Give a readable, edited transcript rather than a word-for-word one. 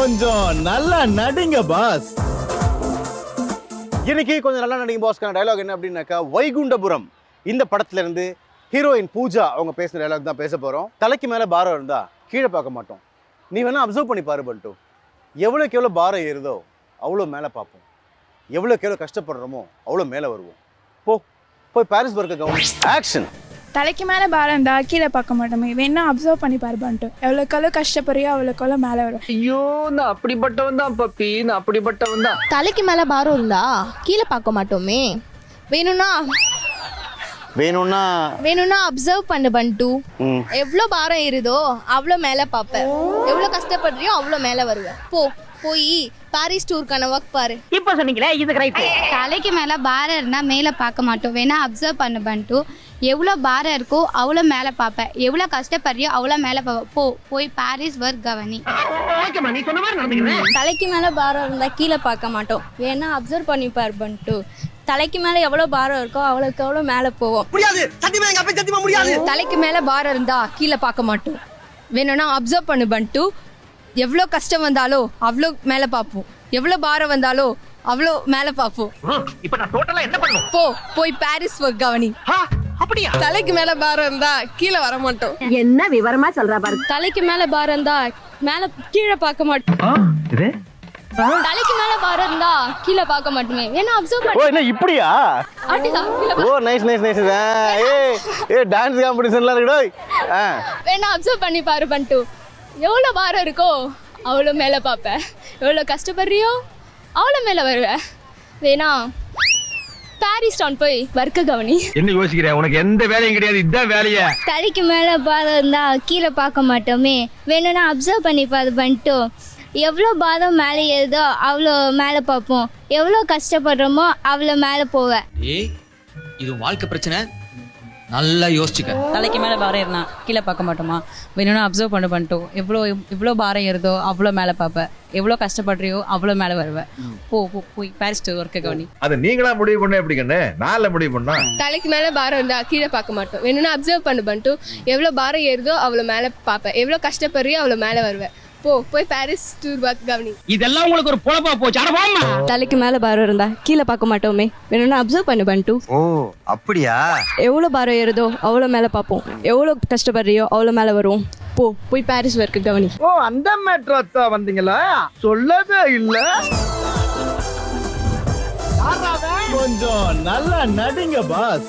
கொஞ்சம் நல்லா நடிங்க பாஸ். இன்னைக்கு கொஞ்சம் நல்லா நடிங்க பாஸ்க்கான டயலாக் என்ன அப்படின்னாக்கா, வைகுண்டபுரம் இந்த படத்துல இருந்து ஹீரோயின் பூஜா அவங்க பேசுற டயலாக் தான் பேச போறோம். தலைக்கு மேல பாரம் இருந்தா கீழே பார்க்க மாட்டோம். நீ வேணா அப்சர்வ் பண்ணி பாரு பண்டு. எவ்வளோக்கு எவ்வளோ பாரம் ஏறுதோ அவ்வளோ மேலே பார்ப்போம். எவ்வளோக்கு எவ்வளோ கஷ்டப்படுறோமோ அவ்வளோ மேலே வருவோம். போய் பாரிஸ் பர்க்க கவனம். ஆக்ஷன். தலைக்கு மேலே பாரம் இருந்தா கீழே பார்க்க மாட்டோமே, வேணா அப்சர்வ் பண்ணி பாருப்பான்ட்டு. எவ்வளோக்கெவ்வளோ கஷ்டப்படுறியோ அவ்வளோக்கெவ்வளோ மேலே வரும். ஐயோ, நான் அப்படிப்பட்டவன் தான் பப்பி, நான் அப்படிப்பட்டவன் தான். தலைக்கு மேல பாரம் இருந்தா கீழே பார்க்க மாட்டோமே, வேணும்னா அப்சர்வ் பண்ணு பண்டு. எவ்வளோ பாரம் இருதோ அவ்வளோ மேலே பார்ப்பேன். எவ்வளோ கஷ்டப்படுறியோ அவ்வளோ மேலே வருவேன். போய் பாரிஸ் டூருக்கான ஒர்க் பாரு. இப்போ சொன்னீங்களே இது ரைட். தலைக்கு மேலே பாரம் இருந்தால் மேலே பார்க்க மாட்டோம், வேணா அப்சர்வ் பண்ண பண்ணிட்டு. எவ்வளோ பாரம் இருக்கோ அவ்வளோ மேலே பார்ப்பேன். எவ்வளோ கஷ்டப்படுறியோ அவ்வளோ மேலே பார்ப்பேன். போய் பாரிஸ் ஒர்க் கவனி. தலைக்கு மேல பாரம் இருந்தா கீழே பார்க்க மாட்டோம், வேணா அப்சர்வ் பண்ணி பாரு பண்டு. தலைக்கு மேல எவ்வளோ பாரம் இருக்கோ அவ்வளோக்கு எவ்வளோ மேலே போவோம். தலைக்கு மேல பாரம் இருந்தா கீழே பார்க்க மாட்டோம், வேணும்னா அப்சர்வ் பண்ணு பண்டு. எவ்வளோ கஷ்டம் வந்தாலோ அவ்வளோ மேலே பார்ப்போம். எவ்வளோ பாரம் வந்தாலோ அவ்வளோ மேலே பார்ப்போம். இப்போ நான் டோட்டலா என்ன பண்ணும்? போய் பாரிஸ் ஒர்க் கவனி. அப்படியா? தலைக்கு மேல பாரம் இருந்தா கீழே வர மாட்டோம். என்ன விவரமா சொல்றா பாரு. தலைக்கு மேல பாரம் இருந்தா மேல கீழே பார்க்க மாட்டோம். தலைக்கு மேல பாரம் இருந்தா கீழே பார்க்க மாட்டோமே, வேணா அப்சர்வ் பண்ணு. ஓ என்ன இப்படியா? ஓ நைஸ். டான்ஸ் காம்படிஷன்லாம் இருக்குடா. வேணா அப்சர்வ் பண்ணி பாரு பண்டு. எவ்வளோ பாரம் இருக்கோ அவ்வளோ மேலே பார்ப்பேன். எவ்வளோ கஷ்டப்படுறியோ அவ்வளோ மேலே வருவேன். வேணா பாரிஸ் டவுன் போய் வர்க்க கவனி. என்ன யோசிக்கிற? உனக்கு எந்த வேலையும் கிடையாது, இதுதான் வேலையா? தலைக்கு மேலே பாரம் இருந்தால் கீழே பார்க்க மாட்டோமே, வேணும்னா அப்சர்வ் பண்ணி பண்ணிட்டு. எவ்வளோ பாரம் மேலே ஏறுதோ அவ்வளோ மேலே பார்ப்போம். எவ்வளோ கஷ்டப்படுறோமோ அவ்வளோ மேலே போவேன். இது வாழ்க்கை பிரச்சனை, நல்லா யோசிச்சுக்க. தலைக்கு மேலே பாரம் ஏறினா கீழே பார்க்க மாட்டோமா, வேணும்னா அப்சர்வ் பண்ணிட்டோம். எவ்வளோ பாரம் ஏறுதோ அவ்வளோ மேலே பார்ப்பேன். எவ்வளோ கஷ்டப்படுறியோ அவ்வளோ மேலே வருவேன். போய் பாரிஸ் ஒர்க்க கவனி. அது நீங்களா முடிவு பண்ண எப்படி கண்ணு? நான்ல முடிவு பண்ணா. தலைக்கு மேலே பாரம் இருந்தா கீழே பார்க்க மாட்டோம், வேணும்னா அப்சர்வ் பண்ணிட்டு. எவ்வளோ பாரம் ஏறுதோ அவ்வளோ மேலே பார்ப்பேன். எவ்வளோ கஷ்டப்படுறியோ அவ்வளோ மேலே வருவேன். போய் பாரிஸ் டூர் ஒர்க் கவனி. இதெல்லாம் உங்களுக்கு ஒரு பொழப்பா போச்சு. அட போம்மா. தலைக்கு மேலே பாரம் இருந்தா கீழே பார்க்க மாட்டோமே, வேணும்னா அப்சர்வ் பண்ணிட்டு. ஓ அப்படியா? எவ்வளோ பாரம் ஏறுதோ அவ்வளோ மேலே பார்ப்போம். எவ்வளோ கஷ்டப்படுறியோ அவ்வளோ மேலே வருவோம். போய் பாரிஸ் ஒர்க் கவனி. ஓ அந்த மேட்ரா வந்தீங்களா? சொல்லவே இல்ல. கொஞ்சம் நல்லா நடிங்க பாஸ்.